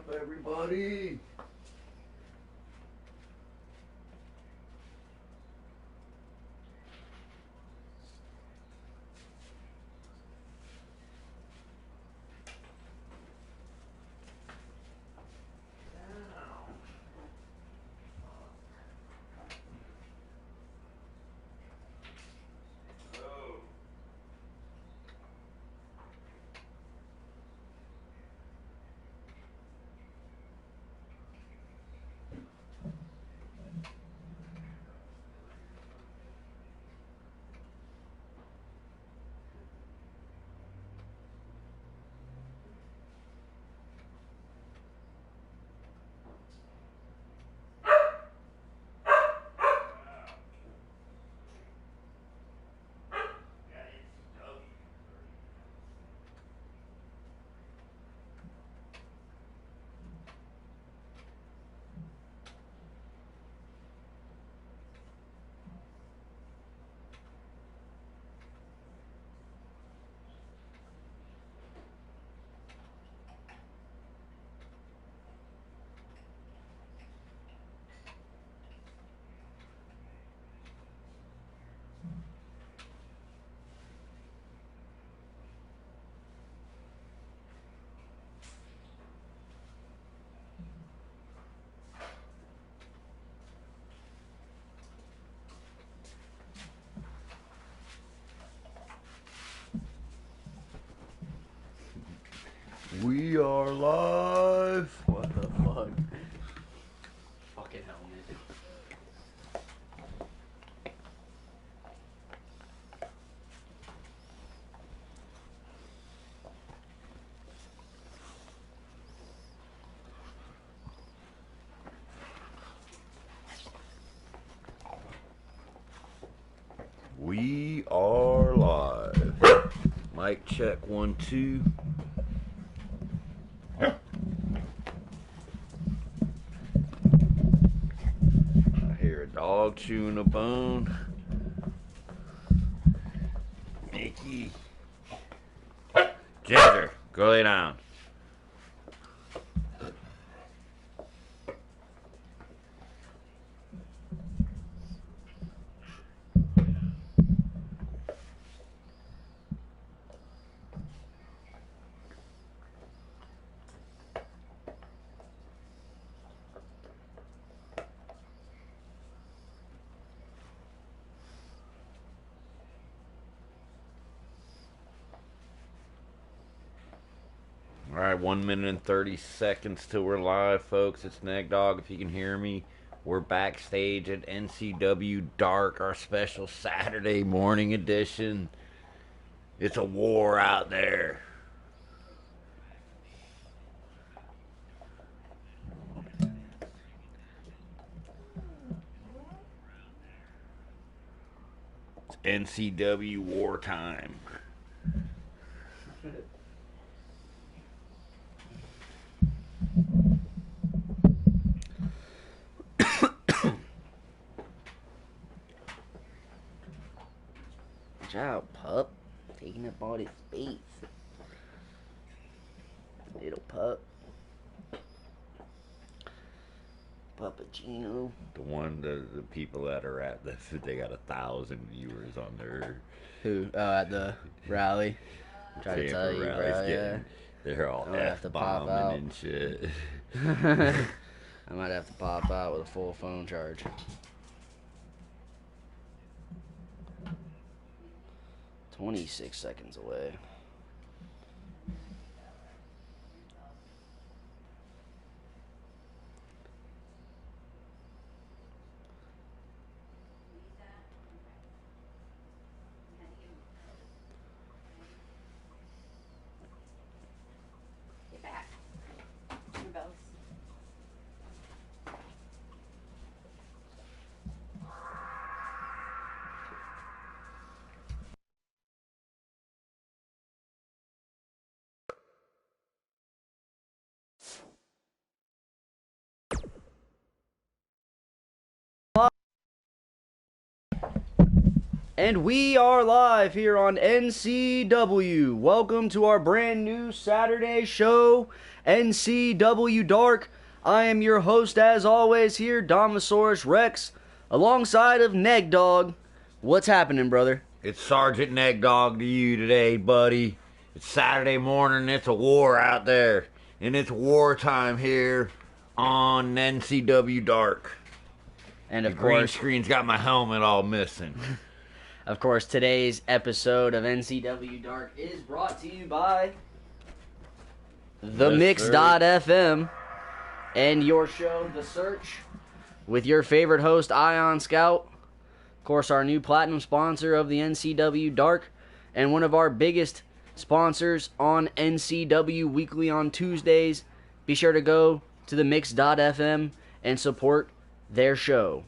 up, everybody? We are live. What the fuck? Fucking helmet. We are live. Mic check 1 2. I hear a dog chewing a bone. Mickey. Ginger, go lay down. Alright, 1 minute and 30 seconds till we're live, folks. It's Ncw Dog, if you can hear me. We're backstage at Ncw Dark, our special Saturday morning edition. It's a war out there. It's NCW wartime. Watch out, pup. Taking up all this space. Little pup. Puppuccino. The people that are at they got 1,000 viewers on their Who? At the rally. I'm trying to tell you, bro. Yeah. They're all F-bombing and shit. I might have to pop out with a full phone charge. 26 seconds away. And we are live here on NCW. Welcome to our brand new Saturday show, Ncw Dark. I am your host, as always, here, Domosaurus Rex, alongside of Neg Dog. What's happening, brother? It's Sergeant Neg Dog to you today, buddy. It's Saturday morning, it's a war out there. And it's wartime here on NCW Dark. And of the green course, screen's got my helmet all missing. Of course, today's episode of NCW Dark is brought to you by The Mix.fm and your show, The Search, with your favorite host, Ion Scout. Of course, our new platinum sponsor of the NCW Dark and one of our biggest sponsors on NCW Weekly on Tuesdays. Be sure to go to The Mix.fm and support their show.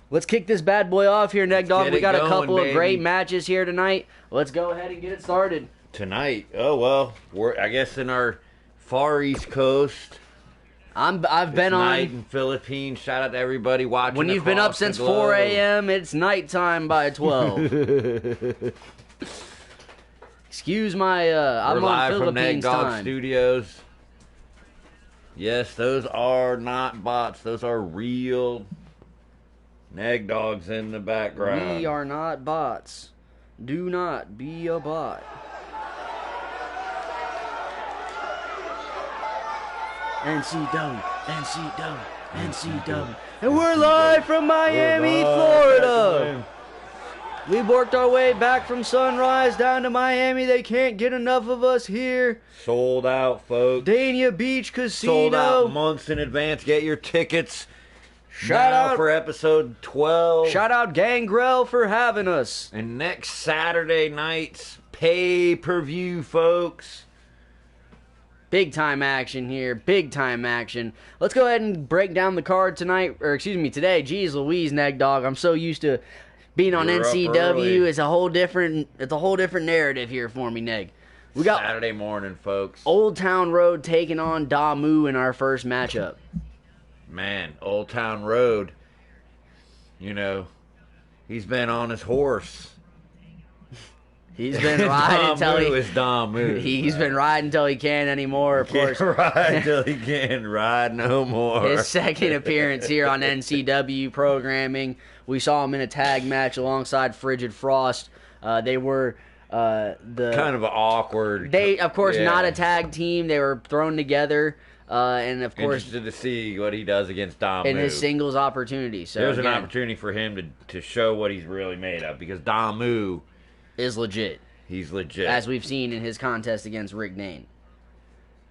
Let's kick this bad boy off here, Neg Dog. We got a couple of great matches here tonight. Let's go ahead and get it started. Tonight? Oh, well, we're, I guess, in our far East Coast. I've been night on in Philippines. Shout out to everybody watching. When you've been up since 4 a.m., it's nighttime by 12. Excuse my, I'm on Philippines from Neg Dog time. Studios. Yes, those are not bots. Those are real Neg Dogs in the background. We are not bots. Do not be a bot. NCW, NCW, NCW. And we're live from Miami, Florida. We worked our way back from Sunrise down to Miami. They can't get enough of us here. Sold out, folks. Dania Beach Casino. Sold out months in advance. Get your tickets. Shout out for episode 12. Shout out Gangrel for having us. And next Saturday night's pay-per-view, folks. Big time action here. Big time action. Let's go ahead and break down the card tonight. Or excuse me, today. Jeez Louise, Neg Dog. I'm so used to being on NCW. It's a whole different narrative here for me, Neg. We got Saturday morning, folks. Old Town Road taking on Damu in our first matchup. Man, Old Town Road, you know, he's been on his horse. He's been riding He's been riding until he can't anymore, of course. Ride until he can't ride no more. His second appearance here on NCW programming. We saw him in a tag match alongside Frigid Frost. They were the kind of awkward. They, of course, not a tag team. They were thrown together. And of course, interested to see what he does against Damu in his singles opportunity. So there's an opportunity for him to show what he's really made of, because Damu is legit. He's legit, as we've seen in his contest against Rick Dane.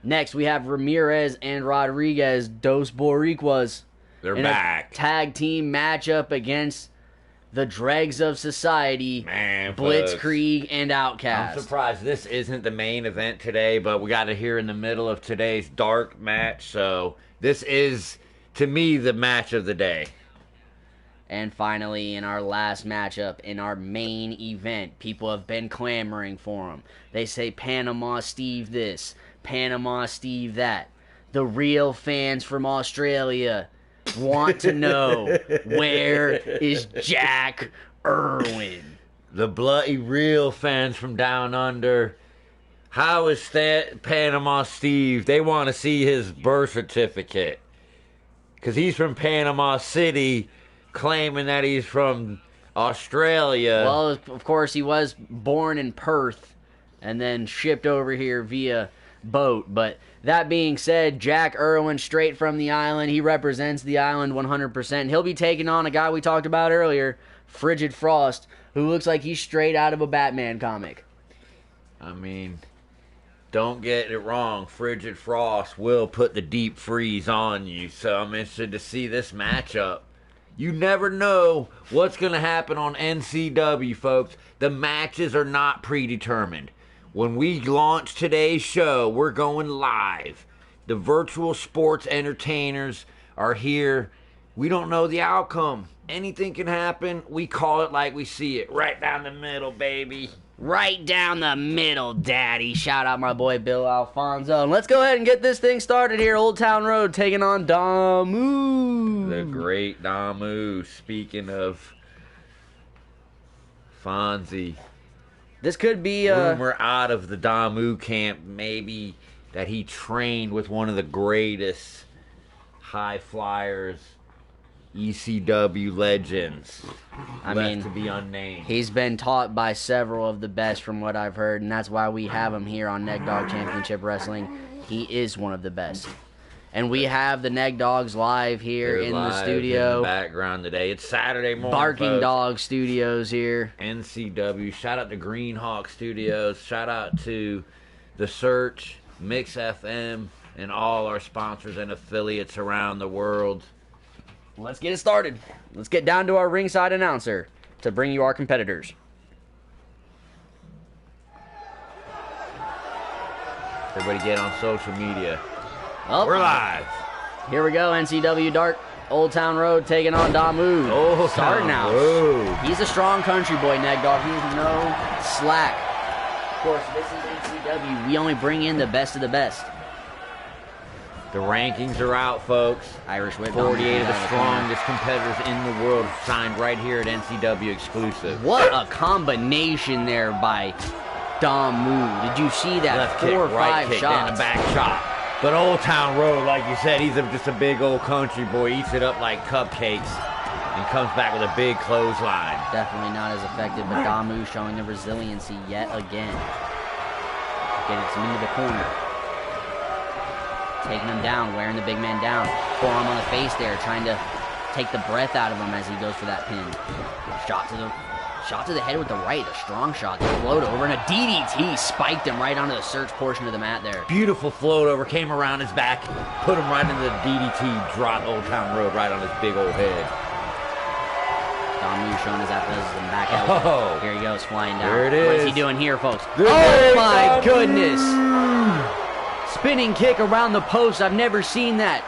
Next, we have Ramirez and Rodriguez, Dos Boricuas. They're in back. A tag team matchup against the dregs of society, man, Blitzkrieg and Outcast. I'm surprised this isn't the main event today, but we got it here in the middle of today's dark match, so this is, to me, the match of the day. And finally, in our last matchup, in our main event, people have been clamoring for him. They say Panama Steve this, Panama Steve that. The real fans from Australia want to know, where is Jack Irwin? The bloody real fans from down under. How is that Panama Steve? They want to see his birth certificate, because he's from Panama City, claiming that he's from Australia. Well, of course, he was born in Perth and then shipped over here via boat. But that being said, Jack Irwin, straight from the island. He represents the island 100%. He'll be taking on a guy we talked about earlier, Frigid Frost, who looks like he's straight out of a Batman comic. I mean, don't get it wrong. Frigid Frost will put the deep freeze on you. So I'm interested to see this matchup. You never know what's going to happen on NCW, folks. The matches are not predetermined. When we launch today's show, we're going live. The virtual sports entertainers are here. We don't know the outcome. Anything can happen. We call it like we see it. Right down the middle, baby. Right down the middle, daddy. Shout out my boy Bill Alfonso. And let's go ahead and get this thing started here. Old Town Road taking on Damu. The great Damu. Speaking of Fonzie. This could be Rumor out of the Damu camp, maybe, that he trained with one of the greatest high flyers, ECW legends. I left mean, to be unnamed. He's been taught by several of the best from what I've heard, and that's why we have him here on Neg Dog Championship Wrestling. He is one of the best. And we have the Neg Dogs live here They're in live the studio. in the background today. It's Saturday morning, Barking folks. Dog Studios here. NCW. Shout out to Green Hawk Studios. Shout out to The Search, Mix FM, and all our sponsors and affiliates around the world. Let's get it started. Let's get down to our ringside announcer to bring you our competitors. Everybody get on social media. Oh, We're live. Here we go, NCW Dark, Old Town Road taking on Damu. Old Starting Town out. Road. He's a strong country boy, Neg Dog. He is no slack. Of course, this is NCW. We only bring in the best of the best. The rankings are out, folks. Irish Whip. 48 of the strongest competitors in the world signed right here at NCW Exclusive. What a combination there by Damu. Did you see that? Left 4 kick, or right 5 kick, shots. then a back chop. But Old Town Road, like you said, he's just a big old country boy. Eats it up like cupcakes and comes back with a big clothesline. Definitely not as effective, but Damu showing the resiliency yet again. Gets him into the corner. Taking him down, wearing the big man down. Forearm on the face there, trying to take the breath out of him as he goes for that pin. Shot to the head with the right, a strong shot. The float over, and a DDT spiked him right onto the search portion of the mat there. Beautiful float over, came around his back, put him right into the DDT, dropped Old Town Road right on his big old head. Damu showing his athleticism back out. Oh. Here he goes, flying down. There it is. What is he doing here, folks? There Oh it my is. goodness! Spinning kick around the post. I've never seen that.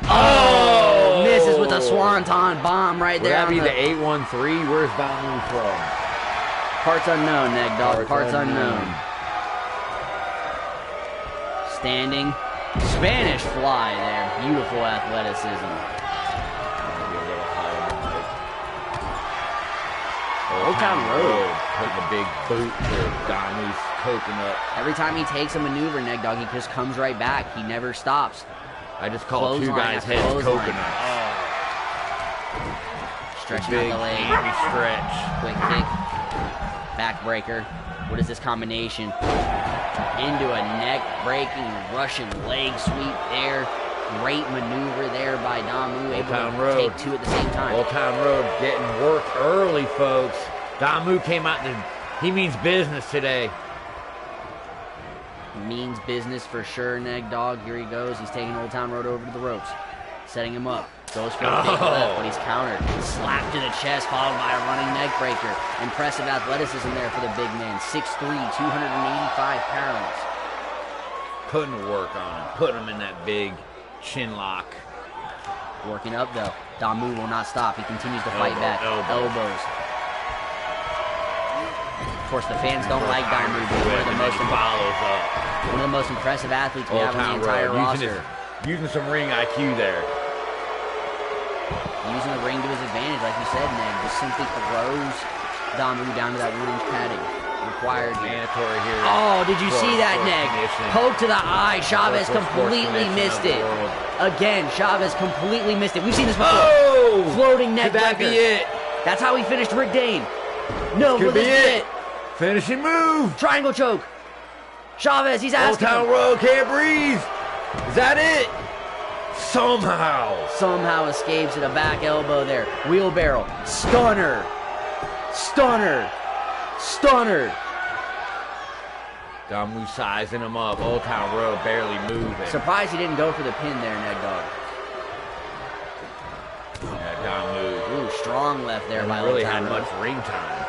Oh! Misses with a swanton bomb right Would there. that on be the the 813? Where's Damu from? parts unknown, Neg Dog. Parts unknown. unknown. Standing Spanish fly there. Beautiful athleticism. Old Town Road. Putting a big boot to Damu's coconut. Every time he takes a maneuver, Neg Dog, he just comes right back. He never stops. I just called two Clothesline guys' after heads clothesline. coconuts. Stretching Big, out the leg. hammy stretch. Quick kick. Backbreaker. What is this combination? Into a neck-breaking Russian leg sweep there. Great maneuver there by Damu. Able Town to Road. take 2 at the same time. Old Town Road getting work early, folks. Damu came out and he means business today. Means business for sure, Neg Dog. Here he goes. He's taking Old Town Road over to the ropes. Setting him up. Goes for a big left, but he's countered. Slap to the chest, followed by a running neck breaker. Impressive athleticism there for the big man. 6'3", 285 pounds. Putting the work on him. Putting him in that big chin lock. Working up, though. Damu will not stop. He continues to fight back. Elbows. Of course, the fans don't like Damu, but he's one of the most impressive athletes we Old have on Town the entire Road. roster. Using some ring IQ there. Using the ring to his advantage, like you said, Ned. Just simply throws Damu down to that orange padding. Required here. Mandatory here. Oh, did you see that, Fourth Neg? condition. Poke to the eye. Chavez Fourth completely condition missed of the it. world. Again, Chavez completely missed it. We've seen this before. Oh! Floating neck Could that breaker. be it? That's how he finished Rick Dane. No, Could will be this be it. it? Finishing move. Triangle choke. Chavez, he's Old asking Town him. Road, can't breathe. Is that it? Somehow. Somehow escapes at a back elbow there. Wheelbarrow. Stunner. Stunner. Stunner. Damu sizing him up. Old Town Road barely moving. Surprised he didn't go for the pin there, Ned Dog. Yeah, Damu. Ooh, strong left there by Hasn't really Old had Town Road. much ring time.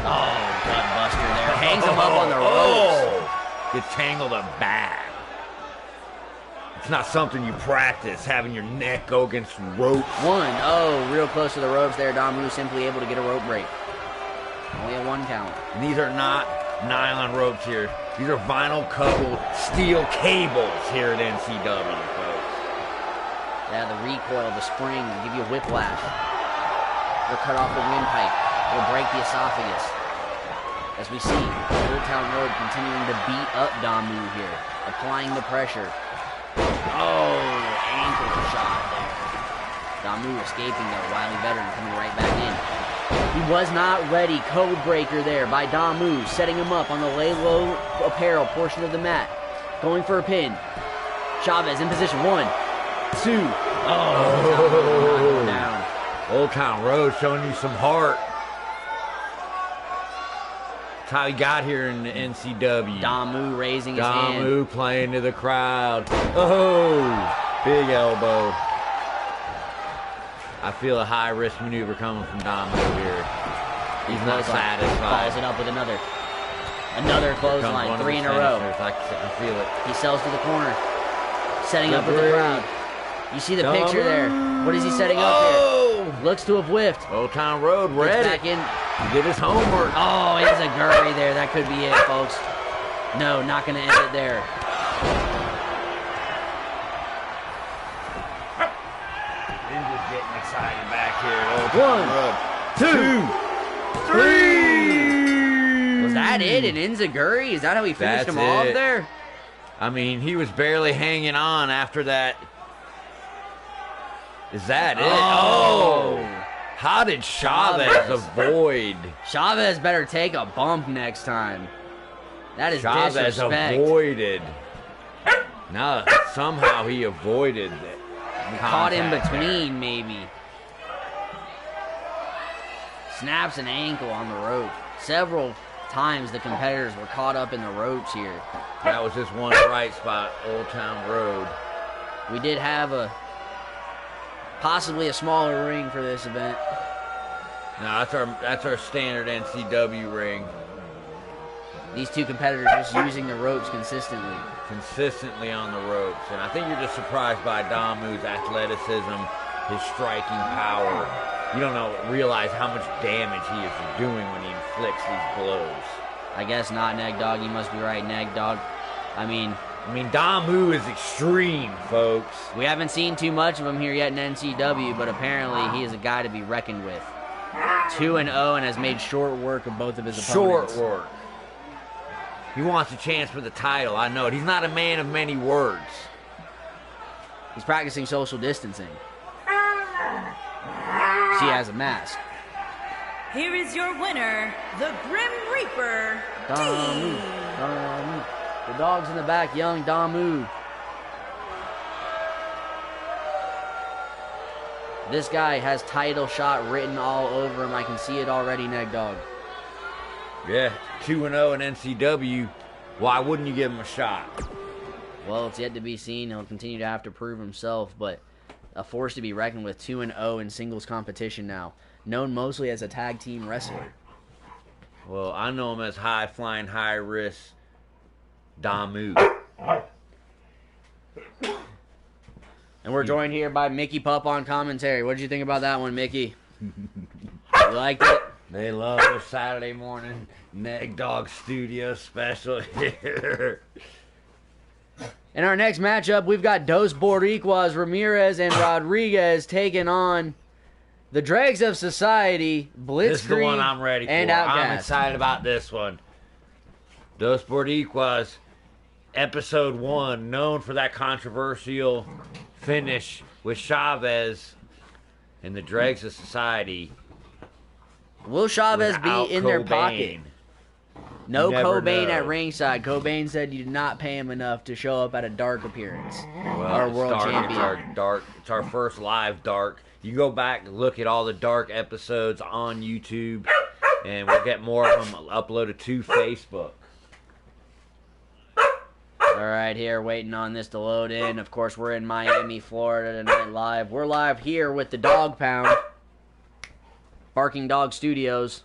Oh, gut buster there. Hangs him up on the ropes. Oh! Gets tangled up bad. It's not something you practice, having your neck go against ropes. Real close to the ropes there. Damu simply able to get a rope break. Only a 1 count. And these are not nylon ropes here. These are vinyl coupled steel cables here at NCW, folks. Yeah, the recoil, the spring will give you a whiplash. They'll cut off the windpipe. will break the esophagus. As we see Old Town Road continuing to beat up Damu here, applying the pressure. Oh, ankle shot there. Damu escaping there, wily veteran coming right back in. He was not ready. Code breaker there by Damu, setting him up on the lay low apparel portion of the mat. Going for a pin. Chavez in position. 1, 2. Oh, down. Old Town Road showing you some heart. That's how he got here in the NCW. Damu raising his hand. Damu playing to the crowd. Oh, big elbow. I feel a high-risk maneuver coming from Damu here. He's not satisfied. Follows it up with another clothesline. 3 in a row. I feel it. He sells to the corner. Setting up with the crowd. You see the picture there. What is he setting up here? Looks to have whiffed. Old Town Road ready. Back in. He did his homework. Oh, he has a gurry there. That could be it, folks. No, not going to end it there. Just getting excited back here at Old Town 1, 2, 3. Was that it? An Enziguri? Is that how he finished him off there? I mean, he was barely hanging on after that. Is that it? Oh! How did Chavez avoid? Chavez better take a bump next time. That is Chavez disrespect. Avoided. No, somehow he avoided it. Caught in between, maybe. Snaps an ankle on the rope. Several times the competitors were caught up in the ropes here. That was just one bright spot, Old Town Road. We did have possibly a smaller ring for this event. No, that's our standard NCW ring. These two competitors just using the ropes consistently. Consistently on the ropes. And I think you're just surprised by Damu's athleticism, his striking power. You don't realize how much damage he is doing when he inflicts these blows. I guess not, Neg Dog. You must be right, Neg Dog. I mean, Damu is extreme, folks. We haven't seen too much of him here yet in NCW, but apparently he is a guy to be reckoned with. 2-0 and has made short work of both of his opponents. Short work. He wants a chance for the title. I know it. He's not a man of many words. He's practicing social distancing. She has a mask. Here is your winner, the Grim Reaper, Damu. The dog's in the back, young Damu. This guy has title shot written all over him. I can see it already, Neg Dog. Yeah, 2-0 in NCW. Why wouldn't you give him a shot? Well, it's yet to be seen. He'll continue to have to prove himself, but a force to be reckoned with. 2-0 in singles competition now. Known mostly as a tag team wrestler. Well, I know him as high-flying, high-risk Damu. And we're joined here by Mickey Pup on commentary. What did you think about that one, Mickey? You liked it? They love their Saturday morning Neg Dog Studio special here. In our next matchup, we've got Dos Boricuas, Ramirez, and Rodriguez taking on the Dregs of Society, Blitzkrieg, This is the one I'm ready for. and Outcast. I'm excited about this one. Dos Boricuas, episode 1, known for that controversial finish with Chavez and the Dregs of Society. Will Chavez be without in their Cobain. pocket? No You never Cobain know. at ringside. Cobain said you did not pay him enough to show up at a Dark appearance. Our it's world Dark. champion. It's our first live Dark. You can go back and look at all the Dark episodes on YouTube, and we'll get more of them uploaded to Facebook. All right, here, waiting on this to load in. Of course, we're in Miami, Florida tonight live. We're live here with the Dog Pound, Barking Dog Studios.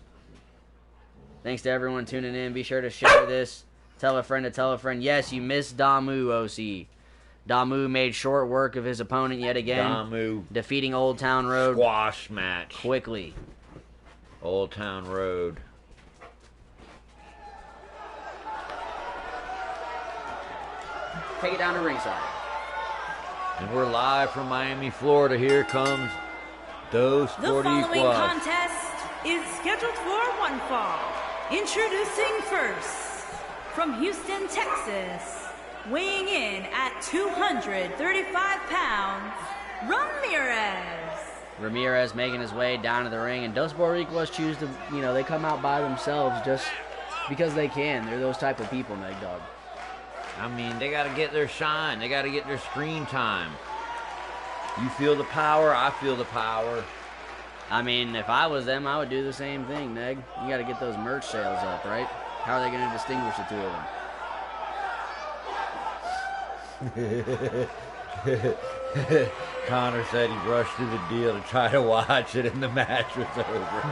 Thanks to everyone tuning in. Be sure to share this. Tell a friend to tell a friend. Yes, you missed Damu, OC. Damu made short work of his opponent yet again. Damu Defeating Old Town Road squash match. quickly. Old Town Road. Take it down to ringside. And we're live from Miami, Florida. Here comes Dos The following Boricuas. contest is scheduled for one fall. Introducing first, from Houston, Texas, weighing in at 235 pounds, Ramirez. Ramirez making his way down to the ring, and Dos Boricuas choose to, they come out by themselves just because they can. They're those type of people, Neg Dog. I mean, they got to get their shine. They got to get their screen time. You feel the power, I feel the power. I mean, if I was them, I would do the same thing, Neg. You got to get those merch sales up, right? How are they going to distinguish the two of them? Connor said he rushed through the deal to try to watch it, and the match was over.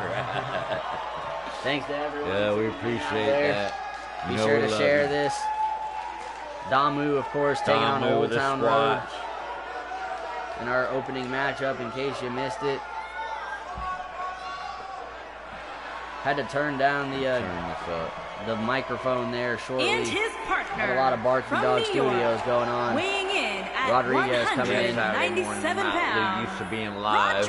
Thanks to everyone. Yeah, we appreciate that. Be sure to share this. Damu, of course, taking on Old Town Road in our opening matchup, in case you missed it. Had to turn down the microphone there shortly. And his partner, had a lot of Barking Dog Studios going on. Weighing in at Rodriguez coming in 197 pounds. Used to being live.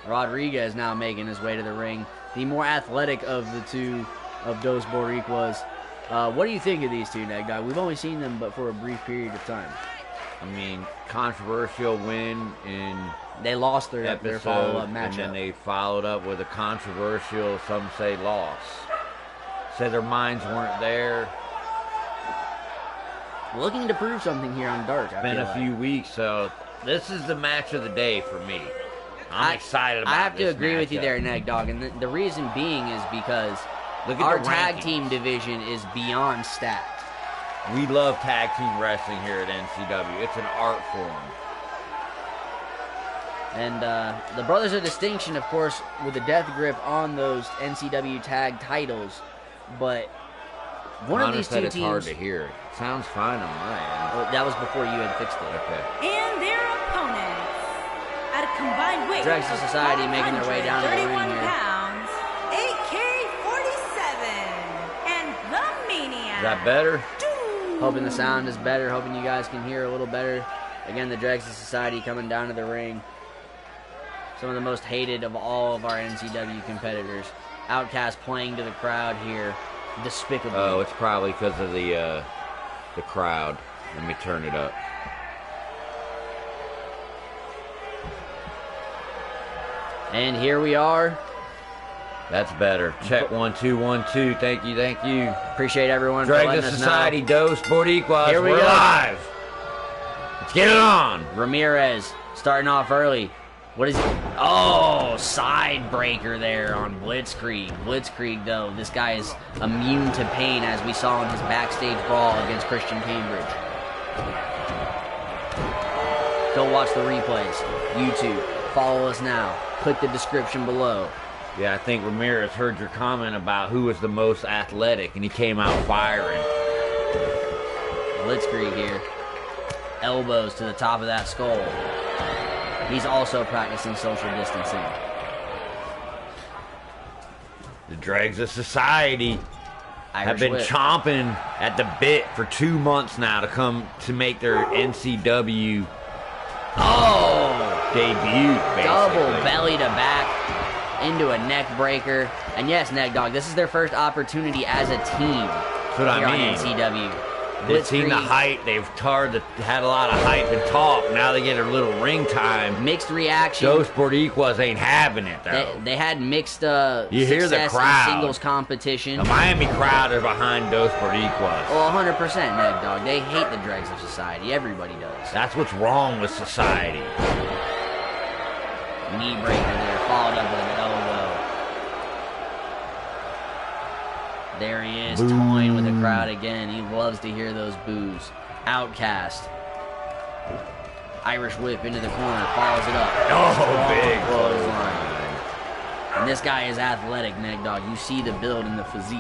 Rodriguez now making his way to the ring. The more athletic of the two of Dos Boricuas. What do you think of these two, Neg Dog? We've only seen them but for a brief period of time. I mean, controversial win in they lost their follow-up matchup. And then they followed up with a controversial, some say, loss. Said their minds weren't there. Looking to prove something here on Dark. It's been a few weeks, so this is the match of the day for me. I'm excited about this. I have to agree matchup with you there, Neg Dog, and the reason being is because our tag team division is beyond stacked. We love tag team wrestling here at NCW. It's an art form. And the Brothers of Distinction, of course, with the death grip on those NCW tag titles. But one of these two teams... It's hard to hear. It sounds fine on my end. Well, that was before you had fixed it. Okay. And their opponents, at a combined weight Drex Society making their way down to the ring here. Pounds, AK-47, and the Maniac. Is that better? Hoping the sound is better. Hoping you guys can hear a little better. Again, the Drex Society coming down to the ring. Some of the most hated of all of our NCW competitors. Outcast playing to the crowd here. Despicably. Oh, it's probably because of the crowd. Let me turn it up. And here we are. That's better. Check 1 2 1 2. Thank you, thank you. Appreciate everyone for letting us know. Society, Dos Boricuas. Here We're live. Let's get it on. Ramirez starting off early. What is he? Oh, side breaker there on Blitzkrieg. Blitzkrieg, though, this guy is immune to pain, as we saw in his backstage brawl against Christian Cambridge. Go watch the replays. YouTube. Follow us now. Click the description below. Yeah, I think Ramirez heard your comment about who was the most athletic, and he came out firing. Blitzkrieg here. Elbows to the top of that skull. He's also practicing social distancing. The Dregs of Society have been whip. chomping at the bit for 2 months now to come to make their NCW debut, basically. Double belly to back into a neck breaker. And yes, Neg Dog, this is their first opportunity as a team. That's what I mean. On NCW. They've seen the hype. They've had a lot of hype and talk. Now they get a little ring time. Mixed reaction. Those Boricuas ain't having it, though. They had mixed you hear the crowd. In singles competition. The Miami crowd are behind Dos Boricuas. Well, 100%, Neg Dog. They hate the Dregs of Society. Everybody does. That's what's wrong with society. Knee breaker there, followed up with an elbow. There he is, toying with the crowd again. He loves to hear those boos. Outcast. Irish whip into the corner, follows it up. Oh, big clothesline. And this guy is athletic, Neg Dog. You see the build and the physique.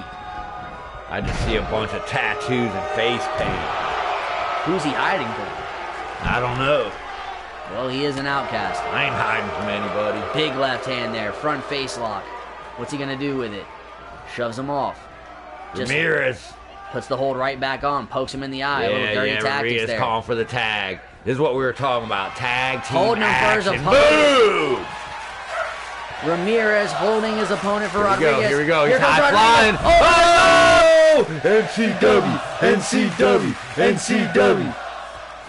I just see a bunch of tattoos and face paint. Who's he hiding from? I don't know. Well, he is an outcast. I ain't hiding from anybody. Big left hand there, front face lock. What's he gonna do with it? Shoves him off. Ramirez puts the hold right back on, pokes him in the eye. A little dirty tactics Ramirez there. calling for the tag. This is what we were talking about. Tag team Holding him for his action. opponent. Boom! Ramirez holding his opponent for Rodriguez. Here we go. He's Here comes high flying. Rodriguez. NCW, NCW, NCW.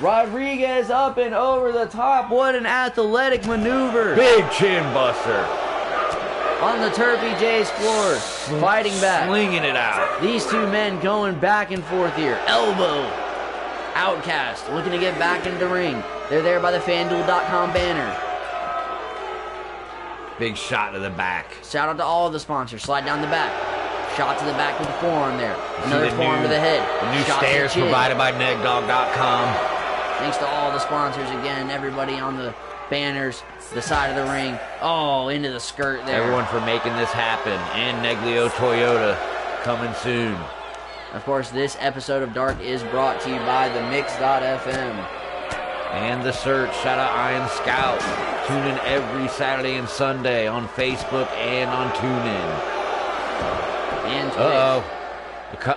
Rodriguez up and over the top. What an athletic maneuver. Big chin buster. On the Turpy J's floor. Fighting back. Slinging it out. These two men going back and forth here. Elbow. Outcast looking to get back into the ring. They're there by the FanDuel.com banner. Big shot to the back. Shout out to all of the sponsors. Slide down the back. Shot to the back with the forearm there. Another forearm to the head. The new Shot to the stairs chin. provided by NegDog.com. Thanks to all the sponsors again. Everybody on the banners, the side of the ring. Oh, into the skirt there. Everyone for making this happen. And Neglio Toyota coming soon. Of course, this episode of Dark is brought to you by the Mix.fm. And The Search. Shout out Iron Scout. Tune in every Saturday and Sunday on Facebook and on TuneIn. And Twitch. Uh-oh.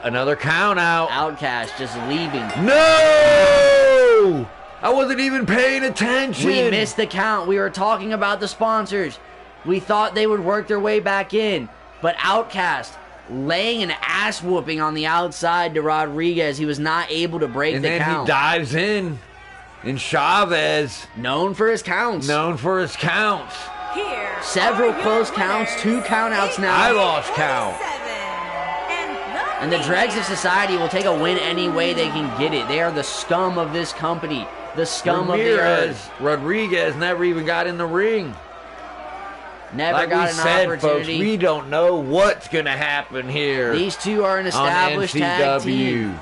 Another count out. Outcast just leaving. No! I wasn't even paying attention. We missed the count. We were talking about the sponsors. We thought they would work their way back in. But Outcast laying an ass whooping on the outside to Rodriguez. He was not able to break And the then count. he dives in. And Chavez, Known for his counts. known for his counts. Here Several are your close counts, winners, 2 countouts now. I lost count. 47, And the Dregs of Society will take a win any way they can get it. They are the scum of this company. The scum of the earth. Rodriguez never even got in the ring. Never Like got we an said, folks, opportunity. we don't know what's going to happen here These two are an on established tag team. NCW.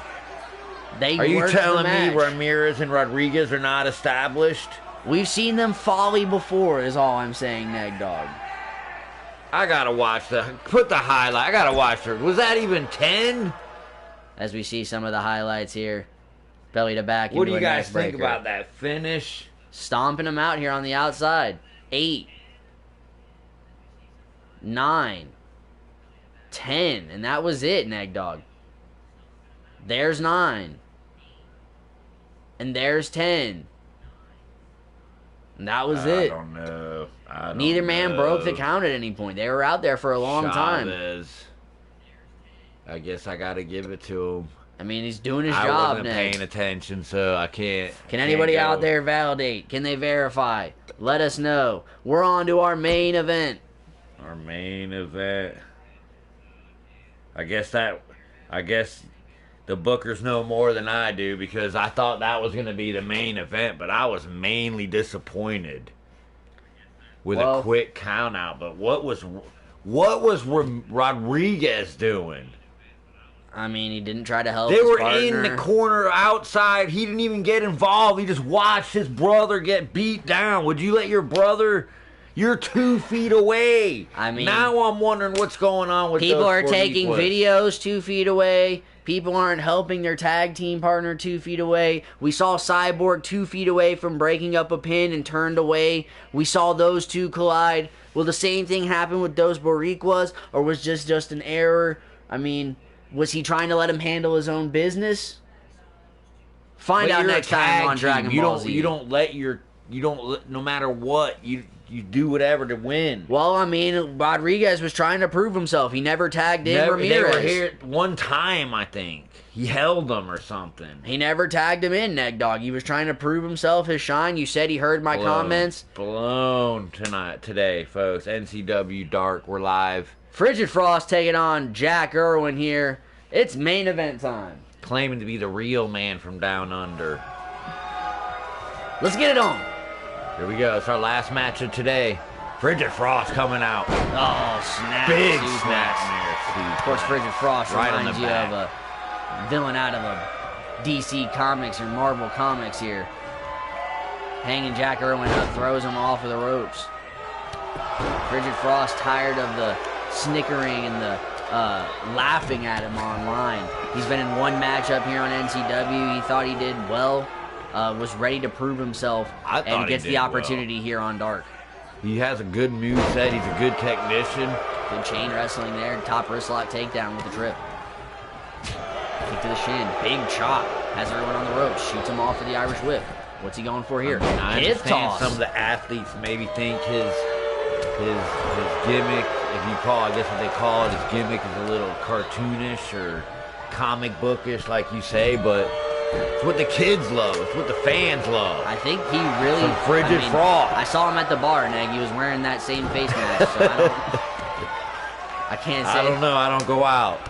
They Are you worked the telling me match. Ramirez and Rodriguez are not established? We've seen them folly before, is all I'm saying, Neg Dog. I got to watch put the highlight. I got to watch her. Was that even 10? As we see some of the highlights here. Belly to back. What do into you a guys neck think breaker. about that finish? Stomping them out here on the outside. 8. 9. 10. And that was it, Neg Dog. There's 9. And there's 10. And that was it. I don't know. Neither man broke the count at any point. They were out there for a long time. Chavez. I guess I got to give it to him. I mean, he's doing his I job wasn't now. paying attention, so I can't. Can anybody can't go. out there validate? Can they verify? Let us know. We're on to our main event. Our main event. I guess the bookers know more than I do, because I thought that was going to be the main event, but I was mainly disappointed with a quick count out. But what was Rodriguez doing? I mean, he didn't try to help They his were partner. in the corner outside. He didn't even get involved. He just watched his brother get beat down. Would you let your brother... You're 2 feet away. I mean... Now I'm wondering what's going on with People those are 40 taking foot. videos 2 feet away. People aren't helping their tag team partner 2 feet away. We saw Cyborg 2 feet away from breaking up a pin and turned away. We saw those two collide. Will the same thing happen with Dos Boricuas, or was just an error? I mean, was he trying to let him handle his own business? Find But out you're a next time tag on team. Dragon Ball Z. No matter what, you do whatever to win. Well, I mean, Rodriguez was trying to prove himself. He never tagged in Ramirez. They were here one time, I think. He held them or something. He never tagged him in, Neg Dog. He was trying to prove himself, his shine. You said he heard my comments. Blown today, folks. NCW Dark, we're live. Frigid Frost taking on Jack Irwin here. It's main event time. Claiming to be the real man from down under. Let's get it on. Here we go. It's our last match of today. Frigid Frost coming out. Oh, snap. Big suplex. snap. Of course, Frigid Frost Right on reminds the you back. of a villain out of a DC Comics or Marvel Comics here. Hanging Jack Irwin up, throws him off of the ropes. Frigid Frost tired of the snickering and the laughing at him online. He's been in one matchup here on NCW. He thought he did well. Was ready to prove himself I thought and he gets did the opportunity here on Dark. He has a good moveset. He's a good technician. Good chain wrestling there. Top wrist lock takedown with the trip. Kick to the shin. Big chop. Has everyone on the ropes. Shoots him off with the Irish whip. What's he going for here? I Hip understand toss. some of the athletes maybe think his gimmick, if you call, I guess what they call it, his gimmick is a little cartoonish or comic bookish, like you say, but it's what the kids love. It's what the fans love. I think he really... Some frigid frost. I saw him at the bar, Neg. He was wearing that same face mask, so I can't say... I don't know. I don't go out.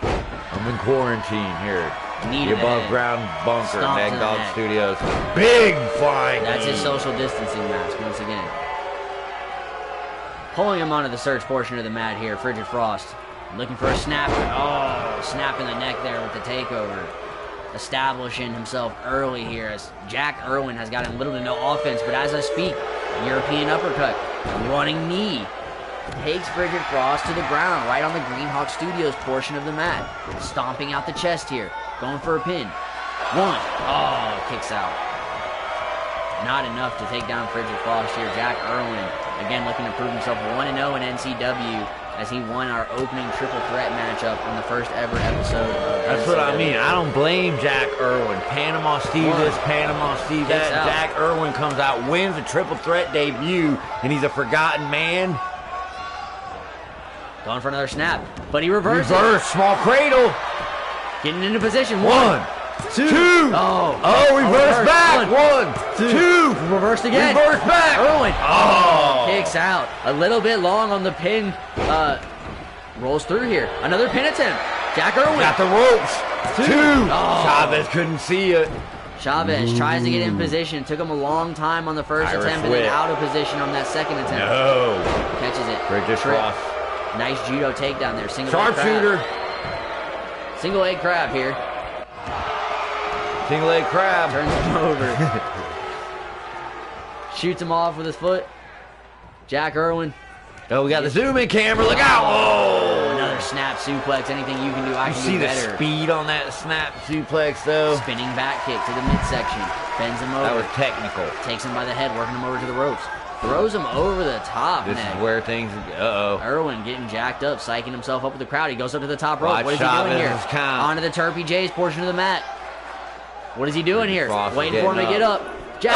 I'm in quarantine here. Knee The to above head. ground bunker, Stomp to Neg the Dog neck. Studios. Big flying That's his knee. social distancing mask once again. Pulling him onto the search portion of the mat here, Frigid Frost. Looking for a snap. Oh, snap in the neck there with the takeover. Establishing himself early here as Jack Irwin has gotten little to no offense, but as I speak, European uppercut, running knee. Takes Frigid Frost to the ground, right on the Greenhawk Studios portion of the mat. Stomping out the chest here, going for a pin. One. Oh, kicks out. Not enough to take down Frigid Frost here. Jack Irwin, again looking to prove himself 1-0 in NCW as he won our opening triple threat matchup on the first ever episode of That's NCW. what I mean. I don't blame Jack Irwin. Panama Steve this, Panama Steve that. Kicks out. Jack Irwin comes out, wins a triple threat debut, and he's a forgotten man. Going for another snap, but he reverses. Reverse, small cradle. Getting into position. One, two. Oh, Reverse back. One, two. Reversed again. Reverse back. Irwin. Oh. Kicks out. A little bit long on the pin. Rolls through here. Another pin attempt. Jack Irwin. Got the ropes. Two. Oh. Chavez couldn't see it. Chavez tries to get in position. Took him a long time on the first Irish attempt and then whip. out of position on that second attempt. No. Catches it. Frigid Trip. Frost. Nice judo takedown there. Single leg Sharpshooter. crab. Single leg crab here. Single leg crab. Turns him over. Shoots him off with his foot. Jack Irwin. Oh, we got the zoom in camera. Look out. Oh, Whoa. another snap suplex. Anything you can do, I You can see do the better. speed on that snap suplex, though? Spinning back kick to the midsection. Bends him That over. was technical. Takes him by the head, working him over to the ropes. Throws him over the top. This Neg. is where things... Uh-oh. Irwin getting jacked up, psyching himself up with the crowd. He goes up to the top rope. Watch What is he doing here? Chavez's count. Onto the Turpy J's portion of the mat. What is he doing here? Frost is Waiting for him to getting get up. up. Jack.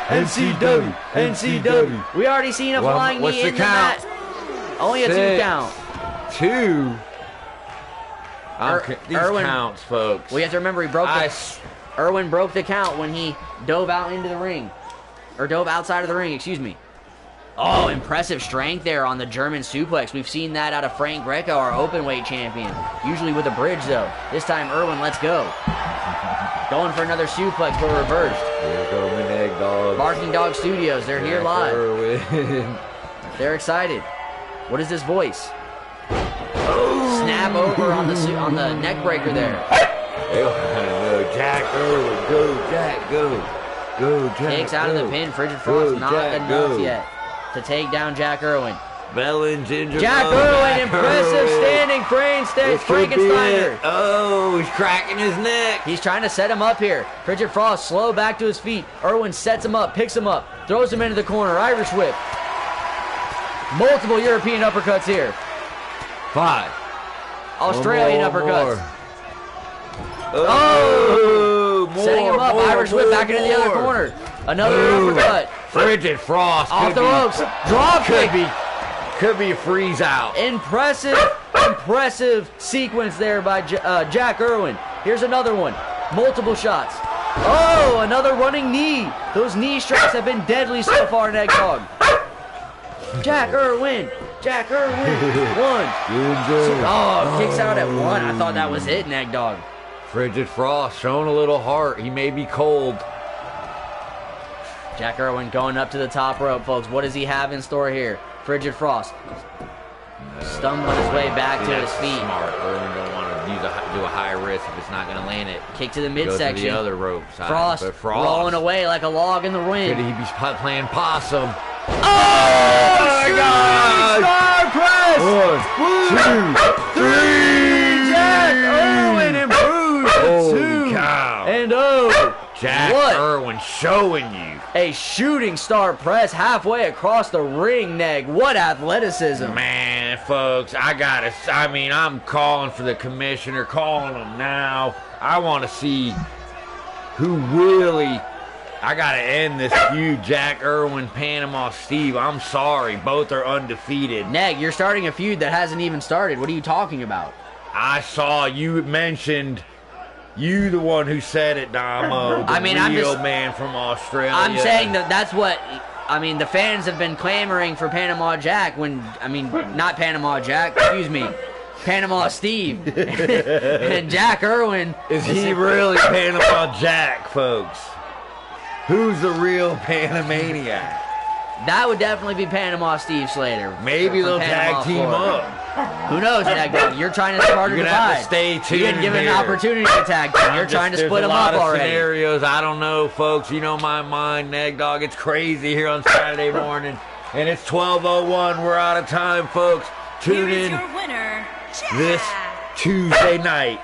NCW. NCW. We already seen a flying What's knee the in the count? mat. Only a 2 6. count. 2. These Irwin- counts, folks. We have to remember he broke Irwin broke the count when he dove out into the ring. Or dove outside of the ring, excuse me. Oh, impressive strength there on the German suplex. We've seen that out of Frank Greco, our openweight champion. Usually with a bridge, though. This time, Irwin, let's go. Going for another suplex, but reversed. Here come the Neg Dogs. Barking Dog Studios, they're here Jack live. Irwin. They're excited. What is this voice? Snap over on the neck breaker there. No, Jack Irwin. Go, Jack, go. Go, Jack. Takes out of the go. pin. Frigid Frost Go, not Jack, enough go. yet to take down Jack Irwin. Bell and Ginger. Jack Love, Irwin, Jack impressive Irwin. standing crane This could be Frankensteiner. it. Oh, he's cracking his neck. He's trying to set him up here. Frigid Frost slow back to his feet. Irwin sets him up, picks him up, throws him into the corner. Irish whip. Multiple European uppercuts here. 5. Australian One more. uppercuts. Oh, more, Setting him up. more, Irish whip more, back into the other more. corner. Another Ooh. uppercut. Frigid Frost. Off could the be- ropes. Drop Could kick. be a freeze out. Impressive sequence there by Jack Irwin. Here's another one. Multiple shots. Oh, another running knee. Those knee strikes have been deadly so far, Neg Dog. Jack Irwin. Jack Irwin. 1. Oh, kicks out at 1. I thought that was it, Neg Dog. Frigid Frost showing a little heart. He may be cold. Jack Irwin going up to the top rope, folks. What does he have in store here? Frigid Frost. Stumbling his way back to his feet. Smart. Irwin don't want to do a high risk if it's not going to land it. Kick to the Go to midsection. the other rope side. Frost, But Frost rolling away like a log in the Could wind. he be playing possum? Oh, my God. Star press! 1, 2, 3. Jack Irwin improves to Holy 2. cow. And oh, Jack what? Irwin showing you. A shooting star press halfway across the ring, Neg. What athleticism. Man, folks, I'm calling for the commissioner, calling him now. I want to see who really... I got to end this feud, Jack Irwin, Panama Steve. I'm sorry, both are undefeated. Neg, you're starting a feud that hasn't even started. What are you talking about? I saw you mentioned... You the one who said it, Damo. The real man from Australia. I'm saying that's what... I mean, the fans have been clamoring for Panama Jack not Panama Jack, excuse me. Panama Steve. And Jack Irwin... Is he really Panama Jack, folks? Who's the real Panamaniac? That would definitely be Panama Steve Slater. Maybe they'll tag team up. Who knows, Neg? You're trying to start a divide. You're going to have to stay tuned. You didn't give it an opportunity to tag team. You're trying to split them up already. Scenarios. I don't know, folks. You know my mind, Neg Dog. It's crazy here on Saturday morning. And it's 12:01. We're out of time, folks. Tune in your winner, this Tuesday night,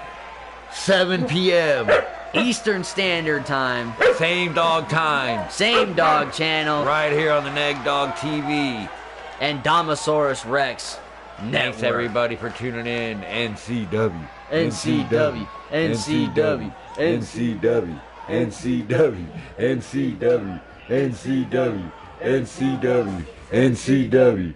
7 p.m. Eastern Standard Time. Same dog time. Same dog channel. Right here on the Neg Dog TV. And Domosaurus Rex Network. Thanks, everybody, for tuning in. NCW. NCW. NCW. NCW. NCW. NCW. NCW. NCW. NCW. NCW.